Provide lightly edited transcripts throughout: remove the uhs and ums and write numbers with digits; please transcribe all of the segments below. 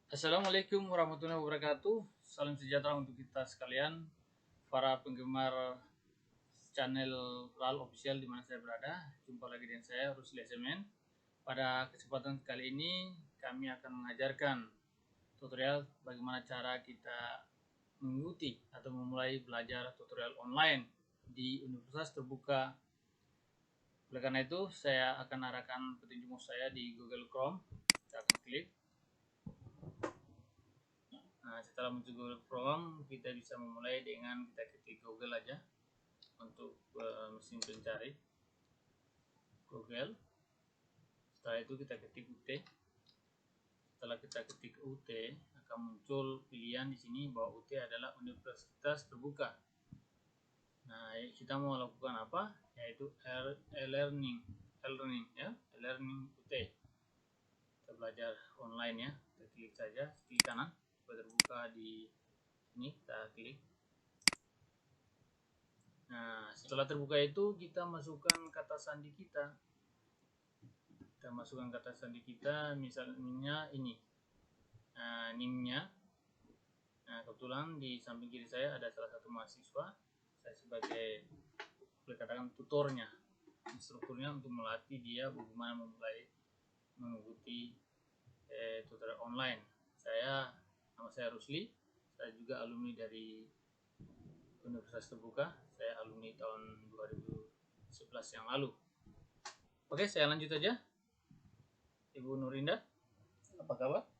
Assalamualaikum warahmatullahi wabarakatuh. Salam sejahtera untuk kita sekalian, para penggemar channel Lal Official di mana saya berada. Jumpa lagi dengan saya Rusli SMN. Pada kesempatan kali ini kami akan mengajarkan tutorial bagaimana cara kita mengikuti atau memulai belajar tutorial online di Universitas Terbuka. Oleh karena itu, saya akan arahkan petunjuk saya di Google Chrome. Kita akan klik. Nah, setelah muncul Google Chrome, kita bisa memulai dengan kita ketik Google aja untuk mesin pencari Google. Setelah itu kita ketik UT. Setelah kita ketik UT, akan muncul pilihan di sini bahwa UT adalah Universitas Terbuka. Nah, kita mau lakukan apa? Yaitu e-learning ya, e-learning UT. Kita belajar online ya. Kita klik saja klik kanan, terbuka di sini, kita klik. Nah, setelah terbuka itu kita masukkan kata sandi kita. Kita masukkan kata sandi kita, misalnya ini. Nah, NIM-nya. Nah, kebetulan di samping kiri saya ada salah satu mahasiswa. Saya sebagai, boleh katakan, tutornya, instrukturnya untuk melatih dia bagaimana memulai mengikuti tutorial online. Nama saya Rusli. Saya juga alumni dari Universitas Terbuka. Saya alumni tahun 2011 yang lalu. Oke, saya lanjut aja. Ibu Nurinda, apa kabar?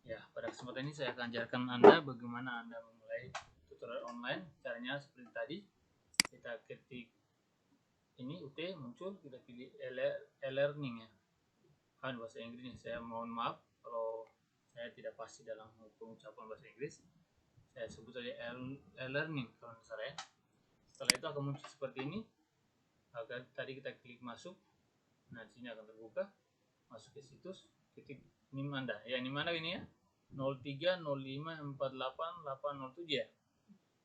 Ya, pada kesempatan ini saya akan ajarkan Anda bagaimana Anda memulai tutorial online. Caranya seperti tadi. Kita ketik ini UT muncul, kita pilih e-learning ya. Kan bahasa Inggrisnya, saya mohon maaf kalau saya tidak pasti dalam pengucapan bahasa Inggris. Saya sebut saja e-learning kalau misalnya. Setelah itu akan muncul seperti ini. Tadi kita klik masuk. Nah, di sini akan terbuka. Masuk ke situs, ketik NIM Anda. Ya, NIM Anda ini ya. 0305488807 ya.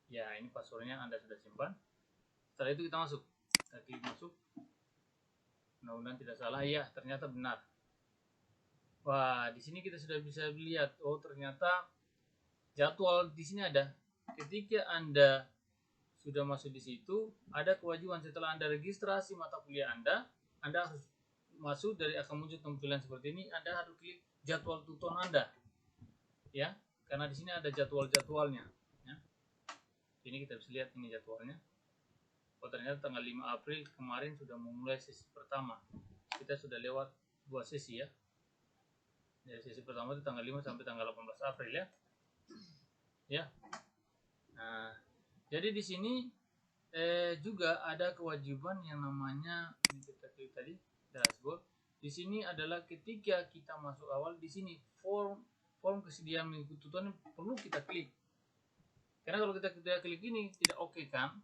Ya, ini passwordnya Anda sudah simpan. Setelah itu kita masuk. Kita klik masuk. Mudah-mudahan tidak salah. Ya, ternyata benar. Wah, di sini kita sudah bisa lihat. Oh, ternyata jadwal di sini ada. Ketika Anda sudah masuk di situ, ada kewajiban setelah Anda registrasi mata kuliah Anda harus masuk, dari akan muncul tampilan seperti ini. Anda harus klik jadwal tutor Anda, ya, karena di sini ada jadwal-jadwalnya. Ya. Ini kita bisa lihat ini jadwalnya. Oh, ternyata tanggal 5 April kemarin sudah memulai sesi pertama. Kita sudah lewat 2 sesi ya. Dari sesi pertama itu tanggal 5 sampai tanggal 18 April ya. Ya. Nah, jadi di sini juga ada kewajiban yang namanya, ini kita klik tadi dashboard. Di sini adalah ketika kita masuk awal, di sini form kesediaan mengikuti tutorial perlu kita klik. Karena kalau kita tidak klik ini tidak oke kan,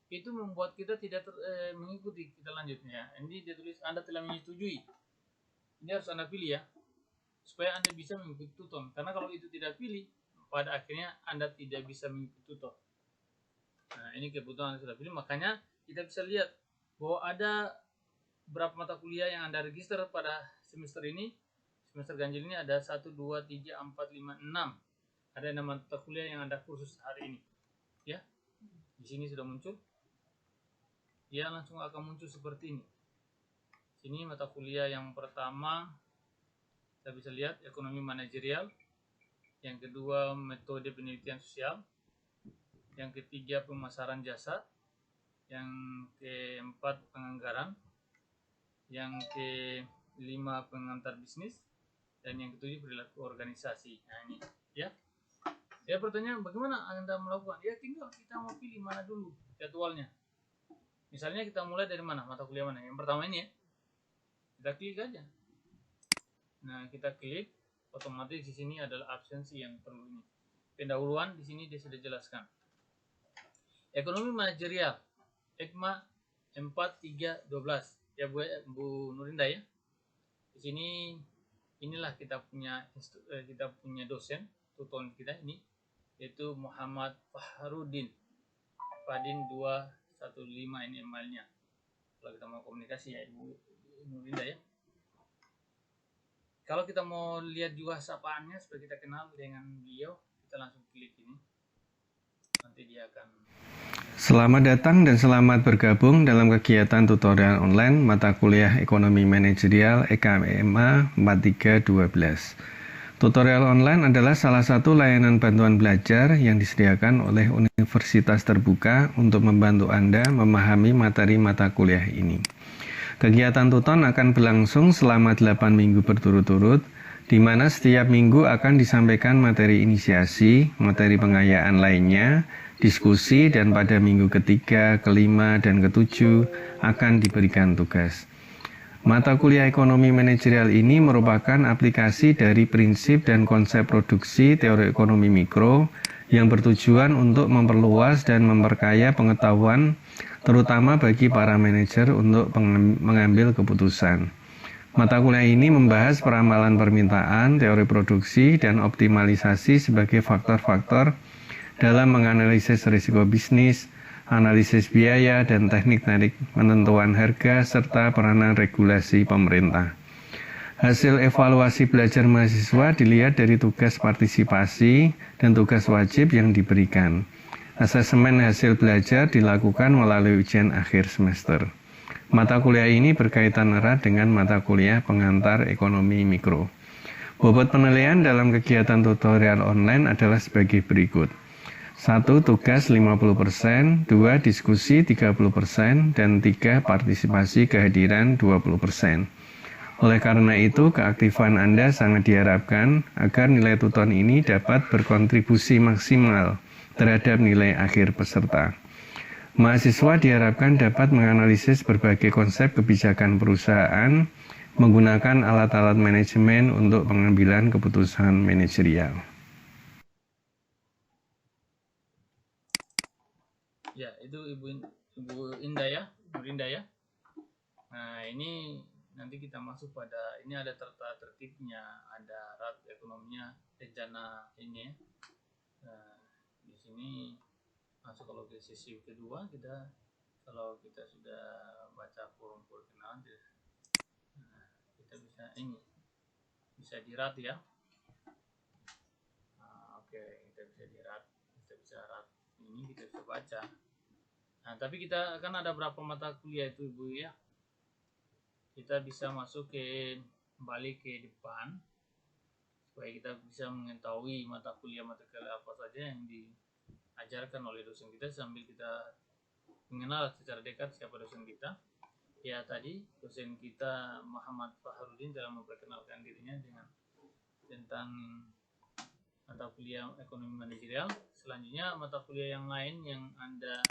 itu membuat kita tidak mengikuti kita lanjutnya. Ini dia tulis Anda telah menyetujui. Ini harus Anda pilih ya, supaya Anda bisa mengikuti tutorial. Karena kalau itu tidak pilih, pada akhirnya Anda tidak bisa mengikuti tutorial. Nah, ini kebetulan Anda sudah pilih, makanya kita bisa lihat bahwa ada berapa mata kuliah yang Anda register pada semester ini. Semester ganjil ini ada 1, 2, 3, 4, 5, 6. Ada 6 mata kuliah yang Anda kursus hari ini. Ya, di sini sudah muncul. Dia langsung akan muncul seperti ini. Sini mata kuliah yang pertama, kita bisa lihat ekonomi manajerial. Yang kedua metode penelitian sosial. Yang ketiga pemasaran jasa. Yang keempat penganggaran. Yang kelima pengantar bisnis. Dan yang ketujuh perilaku organisasi. Nah, ini ya. Ya, pertanyaan bagaimana Anda melakukan? Ya, tinggal kita mau pilih mana dulu jadwalnya. Misalnya kita mulai dari mana, mata kuliah mana? Yang pertama ini ya. Kita klik aja. Nah, kita klik, otomatis di sini adalah absensi yang perlu ini. Pendahuluan di sini dia sudah jelaskan. Ekonomi manajerial, EKMA 4312. Ya Bu Nurinda ya. Di sini inilah kita punya dosen tutor kita ini, yaitu Muhammad Fahrudin. Fadin 215 ini emailnya. Kalau kita mau komunikasi ya Ibu Nurinda ya. Kalau kita mau lihat juga sapaannya supaya kita kenal dengan beliau, kita langsung klik ini. Nanti dia akan. Selamat datang dan selamat bergabung dalam kegiatan tutorial online mata kuliah Ekonomi Manajerial EKMA 4312. Tutorial online adalah salah satu layanan bantuan belajar yang disediakan oleh Universitas Terbuka untuk membantu Anda memahami materi mata kuliah ini. Kegiatan tuton akan berlangsung selama 8 minggu berturut-turut, di mana setiap minggu akan disampaikan materi inisiasi, materi pengayaan lainnya, diskusi, dan pada minggu ketiga, kelima, dan ketujuh akan diberikan tugas. Mata kuliah ekonomi manajerial ini merupakan aplikasi dari prinsip dan konsep produksi teori ekonomi mikro yang bertujuan untuk memperluas dan memperkaya pengetahuan terutama bagi para manajer untuk mengambil keputusan. Mata kuliah ini membahas peramalan permintaan, teori produksi, dan optimalisasi sebagai faktor-faktor dalam menganalisis risiko bisnis, analisis biaya, dan teknik-teknik penentuan harga, serta peranan regulasi pemerintah. Hasil evaluasi belajar mahasiswa dilihat dari tugas partisipasi dan tugas wajib yang diberikan. Asesmen hasil belajar dilakukan melalui ujian akhir semester. Mata kuliah ini berkaitan erat dengan mata kuliah pengantar ekonomi mikro. Bobot penilaian dalam kegiatan tutorial online adalah sebagai berikut. 1. Tugas 50%, 2. Diskusi 30%, dan 3. Partisipasi kehadiran 20%. Oleh karena itu, keaktifan Anda sangat diharapkan agar nilai tuton ini dapat berkontribusi maksimal terhadap nilai akhir peserta. Mahasiswa diharapkan dapat menganalisis berbagai konsep kebijakan perusahaan menggunakan alat-alat manajemen untuk pengambilan keputusan manajerial. Ya, itu Ibu Indah ya, Bu Indah ya. Nah, ini nanti kita masuk pada ini ada tata tertibnya, ada rat ekonominya, rencana ini. Nah, di sini masuk kalau ke sesi kedua kalau kita sudah baca forum perkenalan, nah, kita bisa ini bisa dirat ya. Nah, oke, kita bisa dirat, kita bisa rat ini kita bisa baca. Nah, tapi kita kan ada berapa mata kuliah itu Ibu ya. Kita bisa masuk kembali ke depan supaya kita bisa mengetahui mata kuliah apa saja yang diajarkan oleh dosen kita sambil kita mengenal secara dekat siapa dosen kita. Ya, tadi dosen kita Muhammad Fahrudin dalam memperkenalkan dirinya dengan tentang mata kuliah ekonomi manajerial. Selanjutnya mata kuliah yang lain yang Anda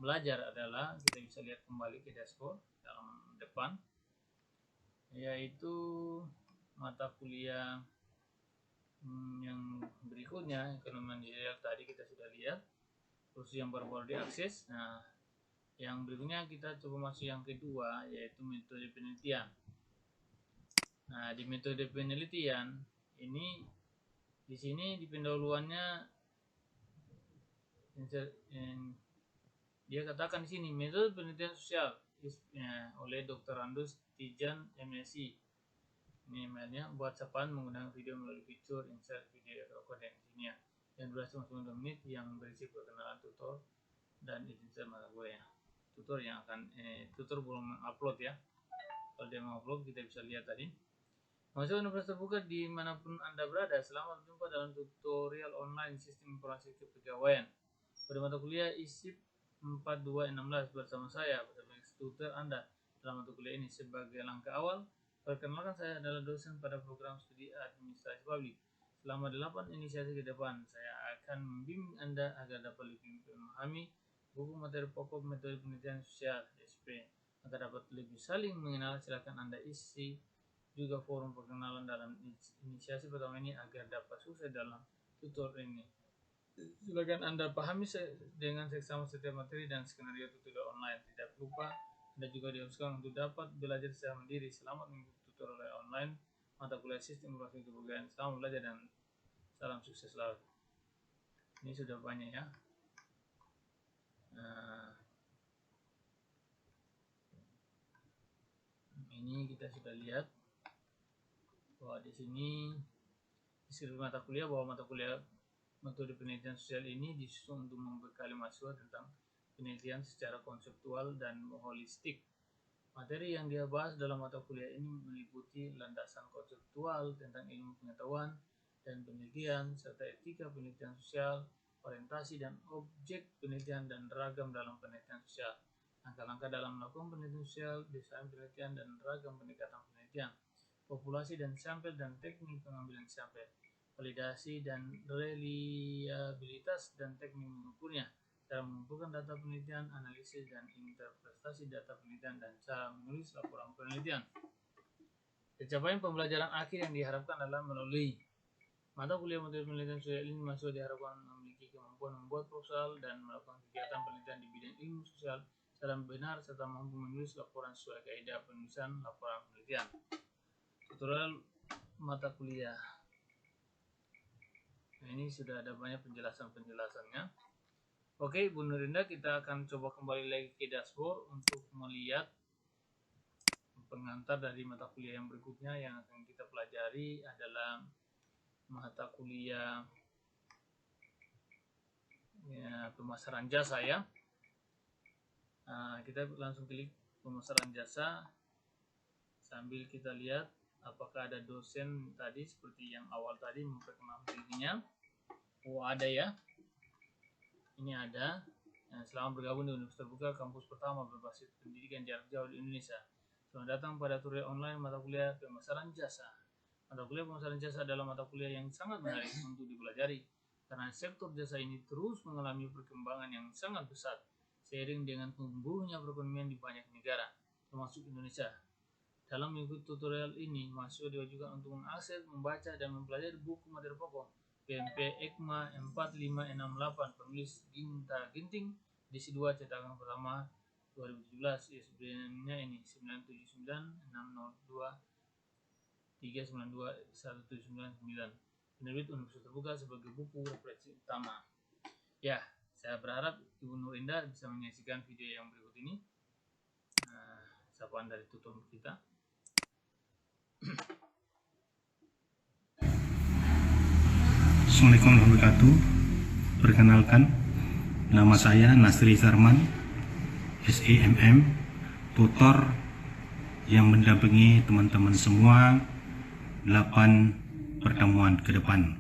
belajar adalah kita bisa lihat kembali ke dashboard dalam depan, yaitu mata kuliah yang berikutnya ekonomi manajerial tadi kita sudah lihat, terus yang baru-baru diakses. Nah, yang berikutnya kita coba masuk yang kedua, yaitu metode penelitian. Nah, di metode penelitian ini di sini di pendahuluannya dia katakan di sini metode penelitian sosial oleh Dr. Andus Tijan MSc. Ini emailnya, buat sapaan menggunakan video melalui fitur insert video recording sini ya, yang durasi maksimal 2 menit yang berisi perkenalan tutor dan insert mata kuliah. Tutor yang akan tutor belum upload ya. Kalau dia mau upload kita bisa lihat tadi. Mahasiswa Universitas Terbuka dimanapun Anda berada, selamat berjumpa dalam tutorial online Sistem Informasi Kepegawaian pada mata kuliah ISIP 4216 bersama saya bersama tutor Anda dalam mata kuliah ini. Sebagai langkah awal, perkenalkan, saya adalah dosen pada program studi administrasi publik. Selama 8 inisiasi ke depan, saya akan membimbing Anda agar dapat lebih memahami buku materi pokok metode penelitian sosial SP, agar dapat lebih saling mengenal. Silakan Anda isi juga forum perkenalan dalam inisiasi pertama ini agar dapat sukses dalam tutor ini. Silakan Anda pahami dengan seksama setiap materi dan skenario tutorial online. Tidak lupa Anda juga diharuskan untuk dapat belajar secara mandiri. Selamat mengikuti tutorial online mata kuliah Sistem Informasi Kepegawaian. Selamat belajar dan salam sukses selalu. Ini sudah banyak ya. Ini kita sudah lihat. bahwa di sini deskripsi mata kuliah bahwa mata kuliah metode penelitian sosial ini disusun untuk membekali mahasiswa tentang penelitian secara konseptual dan holistik. Materi yang dia bahas dalam mata kuliah ini meliputi landasan konseptual tentang ilmu pengetahuan dan penelitian, serta etika penelitian sosial, orientasi dan objek penelitian, dan ragam dalam penelitian sosial, langkah-langkah dalam melakukan penelitian sosial, desain penelitian, dan ragam pendekatan penelitian, populasi dan sampel dan teknik pengambilan sampel, validasi dan reliabilitas dan teknik mengukurnya, cara mengumpulkan data penelitian, analisis dan interpretasi data penelitian, dan cara menulis laporan penelitian. Pencapaian pembelajaran akhir yang diharapkan adalah melalui mata kuliah metode penelitian sosial ini mahasiswa diharapkan memiliki kemampuan membuat proposal dan melakukan kegiatan penelitian di bidang ilmu sosial secara benar, serta mampu menulis laporan sesuai kaidah penulisan laporan penelitian. Tutorial mata kuliah. Nah, ini sudah ada banyak penjelasannya. Oke, Bu Nurinda, kita akan coba kembali lagi ke dashboard untuk melihat pengantar dari mata kuliah yang berikutnya. Yang akan kita pelajari adalah mata kuliah pemasaran jasa ya. Nah, kita langsung klik pemasaran jasa sambil kita lihat apakah ada dosen tadi seperti yang awal tadi memperkenalkan dirinya. Oh, ada ya. Ini ada. Selamat bergabung di Universitas Terbuka kampus pertama berbasis pendidikan jarak jauh di Indonesia. Selamat datang pada tutorial online mata kuliah pemasaran jasa. Mata kuliah pemasaran jasa adalah mata kuliah yang sangat menarik untuk dipelajari karena sektor jasa ini terus mengalami perkembangan yang sangat pesat seiring dengan tumbuhnya perekonomian di banyak negara, termasuk Indonesia. Dalam mengikuti tutorial ini, mahasiswa diwajibkan untuk mengakses, membaca, dan mempelajari buku materi pokok PMP EKMA 4568 penulis Ginta Ginting, edisi 2 cetakan pertama 2017, ISBN-nya ini 9796023921999, penerbit Universitas Terbuka sebagai buku referensi utama. Ya, saya berharap Ibu Nurinda bisa menyaksikan video yang berikut ini. Sapaan dari tutor kita. Assalamualaikum warahmatullahi wabarakatuh. Perkenalkan, nama saya Nasri Sarman, SEMM, tutor yang mendampingi teman-teman semua 8 pertemuan ke depan.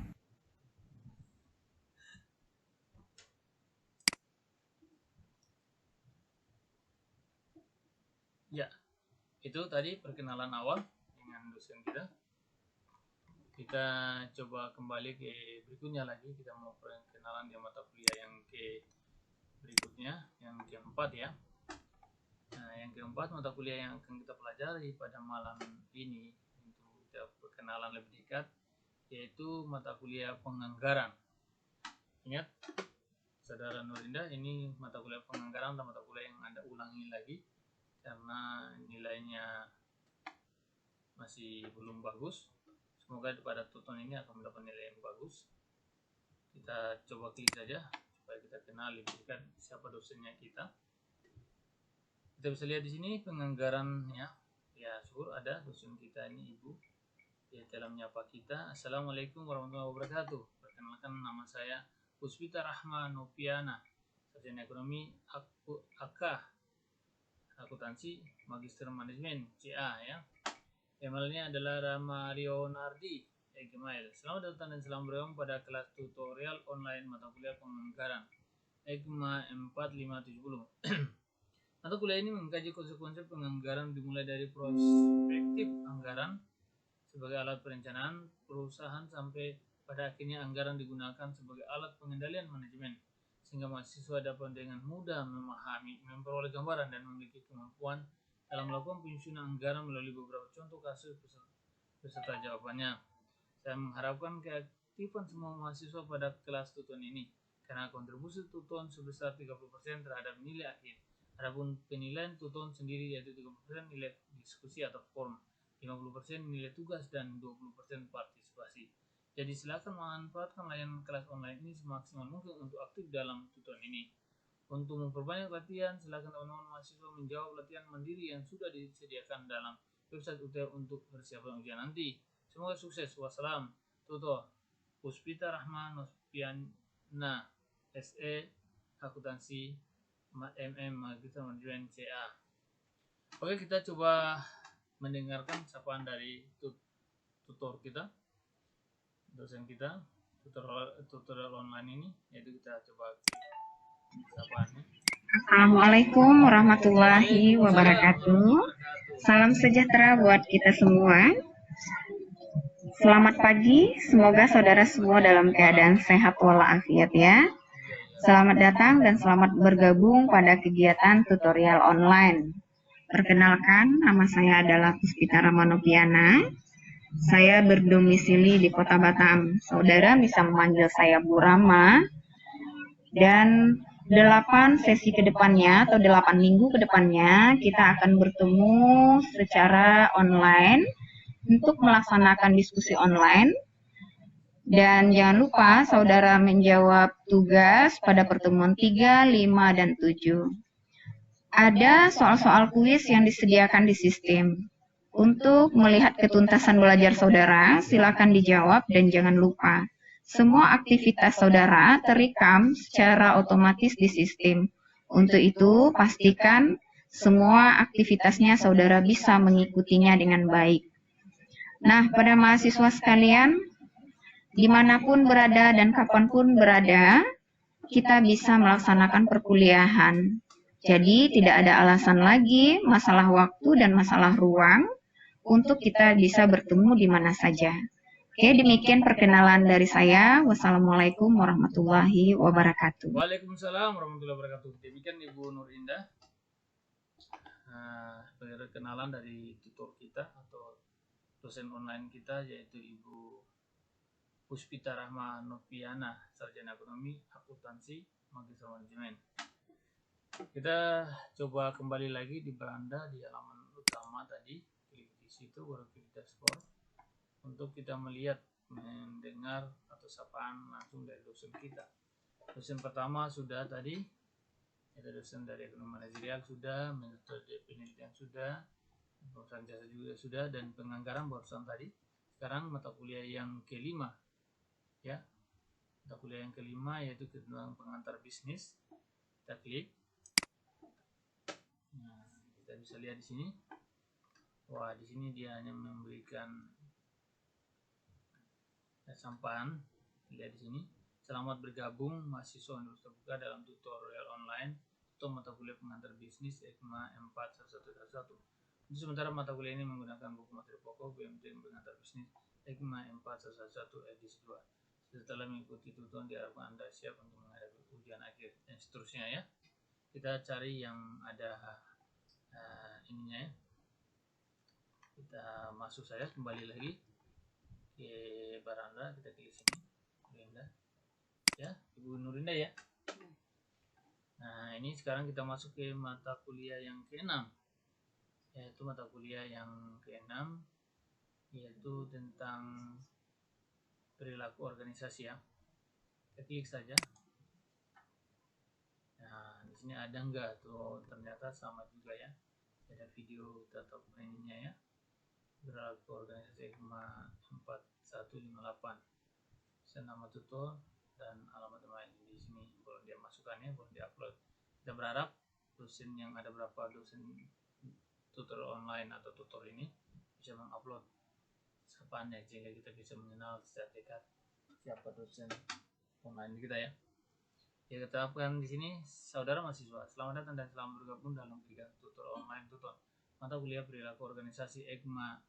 Ya, itu tadi perkenalan awal dengan dosen kita. Kita coba kembali ke berikutnya lagi. Kita mau perkenalan di mata kuliah yang ke berikutnya, yang keempat ya. Nah, yang keempat mata kuliah yang akan kita pelajari pada malam ini untuk kita perkenalan lebih dekat, yaitu mata kuliah penganggaran. Ingat, Saudara Nurinda, ini mata kuliah penganggaran atau mata kuliah yang Anda ulangi lagi karena nilainya masih belum bagus. Semoga pada tutorial ini akan mendapat nilai yang bagus. Kita coba klik saja supaya kita kenal lebih dekat siapa dosennya kita. Kita bisa lihat di sini penganggaran ya. Ya, syukur ada dosen kita ini Ibu. Dia telah menyapa kita. Assalamualaikum warahmatullahi wabarakatuh. Perkenalkan, nama saya Puspita Rahma Nopiana, sarjana ekonomi akuntansi magister manajemen CA ya. Emailnya adalah Ramarionardi Gmail. Selamat datang dan selamat bergabung pada kelas tutorial online mata kuliah penganggaran EKMA 4570. Mata kuliah ini mengkaji konsep-konsep penganggaran dimulai dari perspektif anggaran sebagai alat perencanaan perusahaan sampai pada akhirnya anggaran digunakan sebagai alat pengendalian manajemen sehingga mahasiswa dapat dengan mudah memahami, memperoleh gambaran dan memiliki kemampuan dalam melakukan penyusunan anggaran melalui beberapa contoh kasus beserta jawabannya. Saya mengharapkan keaktifan semua mahasiswa pada kelas tutorial ini karena kontribusi tutorial sebesar 30% terhadap nilai akhir. Adapun penilaian tutorial sendiri yaitu 30% nilai diskusi atau forum, 50% nilai tugas, dan 20% partisipasi. Jadi silakan manfaatkan layanan kelas online ini semaksimal mungkin untuk aktif dalam tutorial ini. Untuk memperbanyak latihan, silakan teman-teman mahasiswa menjawab latihan mandiri yang sudah disediakan dalam website UTR untuk persiapan ujian nanti. Semoga sukses. Wassalam. Tutor Puspita Rahma Nospiana SE Akuntansi MM Magister Manajemen CA. Oke, kita coba mendengarkan sapaan dari tutor kita, dosen kita, tutorial online ini, yaitu kita coba sapaannya. Assalamualaikum warahmatullahi wabarakatuh. Salam sejahtera buat kita semua. Selamat pagi, semoga saudara semua dalam keadaan sehat walafiat ya. Selamat datang dan selamat bergabung pada kegiatan tutorial online. Perkenalkan, nama saya adalah Puspita Rahma Nopiana. Saya berdomisili di Kota Batam. Saudara bisa memanggil saya Bu Rama. Dan 8 sesi ke depannya atau 8 minggu ke depannya kita akan bertemu secara online untuk melaksanakan diskusi online. Dan jangan lupa saudara menjawab tugas pada pertemuan 3, 5, dan 7. Ada soal-soal kuis yang disediakan di sistem. Untuk melihat ketuntasan belajar saudara, silakan dijawab dan jangan lupa semua aktivitas saudara terekam secara otomatis di sistem. Untuk itu, pastikan semua aktivitasnya saudara bisa mengikutinya dengan baik. Nah, pada mahasiswa sekalian, dimanapun berada dan kapanpun berada, kita bisa melaksanakan perkuliahan. Jadi, tidak ada alasan lagi masalah waktu dan masalah ruang untuk kita bisa bertemu di mana saja. Oke, demikian perkenalan dari saya. Wassalamualaikum warahmatullahi wabarakatuh. Waalaikumsalam warahmatullahi wabarakatuh. Demikian Ibu Nur Indah perkenalan dari tutor kita atau dosen online kita, yaitu Ibu Puspita Rahma Nopiana, Sarjana Ekonomi Akuntansi Magister Manajemen. Kita coba kembali lagi di beranda di halaman utama tadi, klik di situ baru klik dashboard untuk kita melihat, mendengar atau sapaan langsung dari dosen kita. Dosen pertama sudah tadi, ada dosen dari ekonomi manajerial sudah, metode penelitian sudah, perusahaan jasa juga sudah, dan penganggaran barusan tadi. Sekarang mata kuliah yang kelima, ya, mata kuliah yang kelima yaitu tentang pengantar bisnis. Kita klik. Nah, kita bisa lihat di sini. Wah, di sini dia hanya memberikan sampaian. Lihat di sini. Selamat bergabung mahasiswa Universitas Terbuka dalam tutorial online atau mata kuliah pengantar bisnis EKMA 41111. Untuk sementara mata kuliah ini menggunakan buku materi pokok BMTN pengantar bisnis EKMA 41111 edisi 2. Setelah mengikuti tutorial diharapkan Anda siap untuk menghadapi ujian akhir dan seterusnya ya. Kita cari yang ada ininya ya. Kita masuk saja kembali lagi ke beranda, kita klik sini, Nurinda. Ya, Ibu Nurinda ya. Nah, ini sekarang kita masuk ke mata kuliah yang ke-6. Yaitu mata kuliah yang ke-6 yaitu tentang perilaku organisasi ya. Kita klik saja. Nah, di sini ada enggak tuh, ternyata sama juga ya. Ada video tetap ininya ya. Perilaku organisasi EKMA 4158. Nama tutor dan alamat domain di sini boleh dia masukkannya, boleh diupload. Kita berharap dosen yang ada berapa dosen tutor online atau tutor ini bisa mengupload sapaannya sehingga kita bisa mengenal secara dekat siapa dosen online kita ya. Ya, kita harapkan di sini saudara mahasiswa selamat datang dan selamat bergabung dalam kegiatan tutor online tutor mata kuliah perilaku organisasi EKMA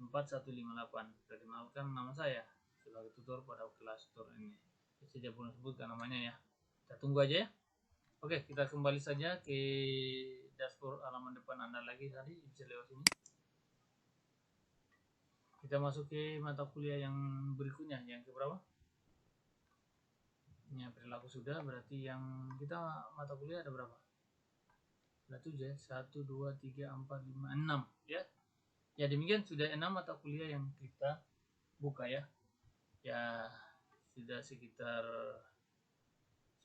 4158. Perkenalkan, nama saya sebagai tutor pada kelas tutor ini. Saya belum sebutkan namanya ya. Kita tunggu aja ya. Oke, kita kembali saja ke dashboard halaman depan Anda lagi tadi, bisa lewat sini. Kita masuk ke mata kuliah yang berikutnya, yang keberapa? Ya, perilaku sudah, berarti yang kita mata kuliah ada berapa? Ada 7 ya. 1, 2, 3, 4, 5, 6 ya. Ya, demikian sudah 6 mata kuliah yang kita buka ya. Ya, sudah sekitar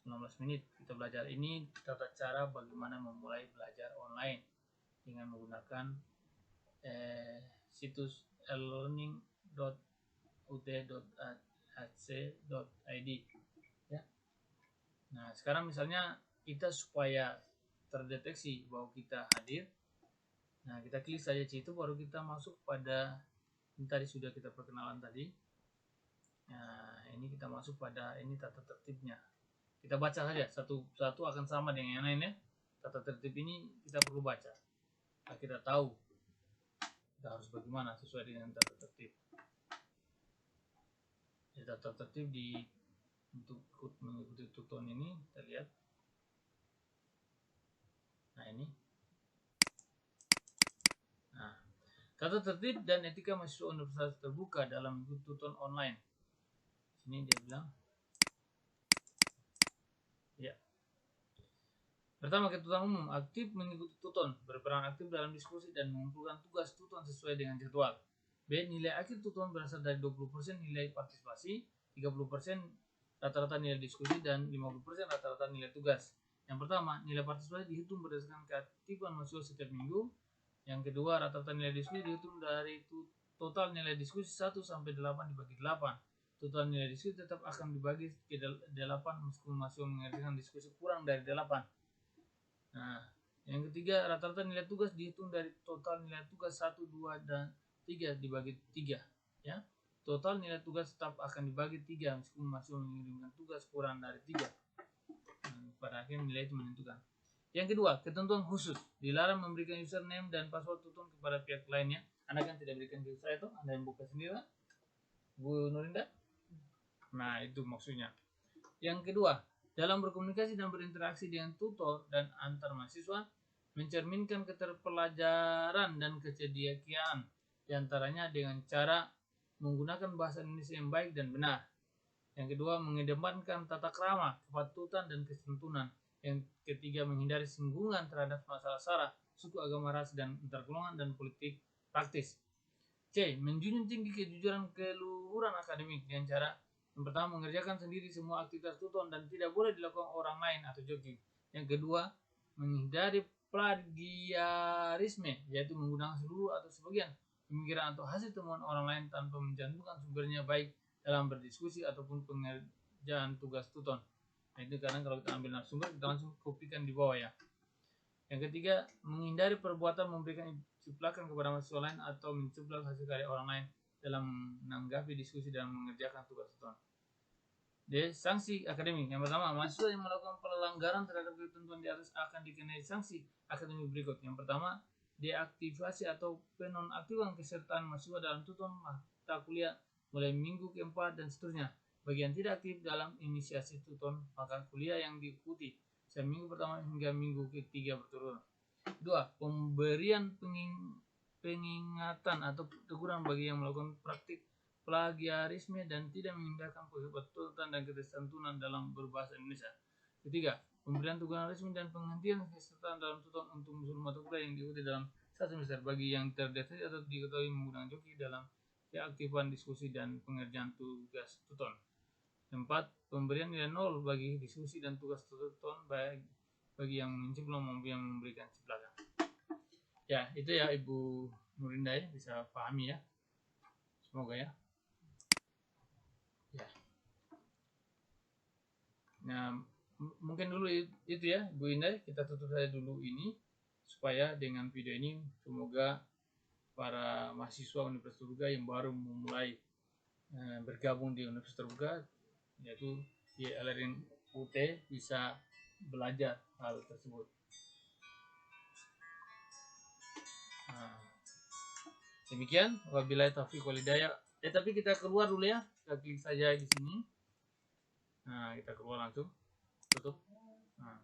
19 menit kita belajar. Ini tata cara bagaimana memulai belajar online dengan menggunakan situs e-learning www.ut.ac.id ya. Nah, sekarang misalnya kita supaya terdeteksi bahwa kita hadir, nah kita klik saja situ, baru kita masuk pada ini tadi sudah kita perkenalan tadi. Nah, ini kita masuk pada ini tata tertibnya. Kita baca saja satu-satu, akan sama dengan yang lainnya. Tata tertib ini kita perlu baca. Nah, kita tahu kita harus bagaimana sesuai dengan tata tertib. Ya, tata tertib untuk mengikuti tutorial ini kita lihat. Nah, ini. Nah, tata tertib dan etika mahasiswa universitas terbuka dalam tutorial online. Sini dia bilang. Ya. Pertama, ketentuan umum, aktif mengikuti tuton, berperan aktif dalam diskusi dan mengumpulkan tugas tuton sesuai dengan jadwal. B. Nilai akhir tuton berasal dari 20% nilai partisipasi, 30% rata-rata nilai diskusi, dan 50% rata-rata nilai tugas. Yang pertama, nilai partisipasi dihitung berdasarkan keaktifan mahasiswa setiap minggu. Yang kedua, rata-rata nilai diskusi dihitung dari total nilai diskusi 1 sampai 8 dibagi 8. Total nilai diskusi tetap akan dibagi ke 8 meskipun mahasiswa mengerjakan diskusi kurang dari 8. Nah, yang ketiga, rata-rata nilai tugas dihitung dari total nilai tugas 1, 2, dan 3 dibagi 3. Ya. Total nilai tugas tetap akan dibagi 3 meskipun mahasiswa mengirimkan tugas kurang dari 3. Pada akhirnya nilai itu menentukan. Yang kedua, ketentuan khusus. Dilarang memberikan username dan password tuton kepada pihak lainnya. Anda kan tidak berikan ke saya tuh, Anda yang buka sendiri, Bu Nurinda. Nah, itu maksudnya. Yang kedua, dalam berkomunikasi dan berinteraksi dengan tutor dan antar mahasiswa, mencerminkan keterpelajaran dan kecediaan, diantaranya dengan cara menggunakan bahasa Indonesia yang baik dan benar. Yang kedua, mengedepankan tata krama, kepatutan, dan kesantunan. Yang ketiga, menghindari singgungan terhadap masalah sara, suku, agama, ras, dan antar golongan, dan politik praktis. C. Menjunjung tinggi kejujuran keluhuran akademik dengan cara yang pertama, mengerjakan sendiri semua aktivitas tuton dan tidak boleh dilakukan orang lain atau joki. Yang kedua, menghindari plagiarisme, yaitu menggunakan seluruh atau sebagian pemikiran atau hasil temuan orang lain tanpa mencantumkan sumbernya, baik dalam berdiskusi ataupun pengerjaan tugas tuton. Nah, itu karena kalau kita ambil sumber, kita langsung kopikan di bawah ya. Yang ketiga, menghindari perbuatan memberikan ciplakan kepada mahasiswa lain atau menceplak hasil karya orang lain dalam menanggapi diskusi dan mengerjakan tugas tuton. D. Sanksi akademik. Yang pertama, mahasiswa yang melakukan pelanggaran terhadap ketentuan di atas akan dikenai sanksi akademik berikut. Yang pertama, deaktivasi atau penonaktifan kesertaan mahasiswa dalam tuton mata kuliah mulai minggu keempat dan seterusnya. Bagi yang tidak aktif dalam inisiasi tuton mata kuliah yang diikuti seminggu pertama hingga minggu ketiga berturut-turut. 2. Pemberian pengingatan atau teguran bagi yang melakukan praktik plagiarisme dan tidak mengindahkan kepatutan dan kesantunan dalam berbahasa Indonesia. Ketiga, pemberian teguran resmi dan penghentian kesertaan dalam tuton untuk seluruh mata kuliah yang diikuti dalam satu semester bagi yang terdeteksi atau diketahui menggunakan joki dalam keaktifan diskusi dan pengerjaan tugas tuton. 4. Pemberian nilai 0 bagi diskusi dan tugas tuton bagi yang menciplak maupun yang memberikan ciplakan. Ya, itu ya Ibu Nurinda ya, bisa pahami ya. Semoga ya. Ya. Nah, mungkin dulu itu ya Bu Indah, kita tutup saja dulu ini supaya dengan video ini semoga para mahasiswa Universitas Terbuka yang baru memulai bergabung di Universitas Terbuka, yaitu di LRN UT, bisa belajar hal tersebut. Nah, demikian, wabillahi taufiq wal hidayah. Tapi kita keluar dulu ya, kita klik saja di sini. Nah, kita keluar langsung, tutup. Nah.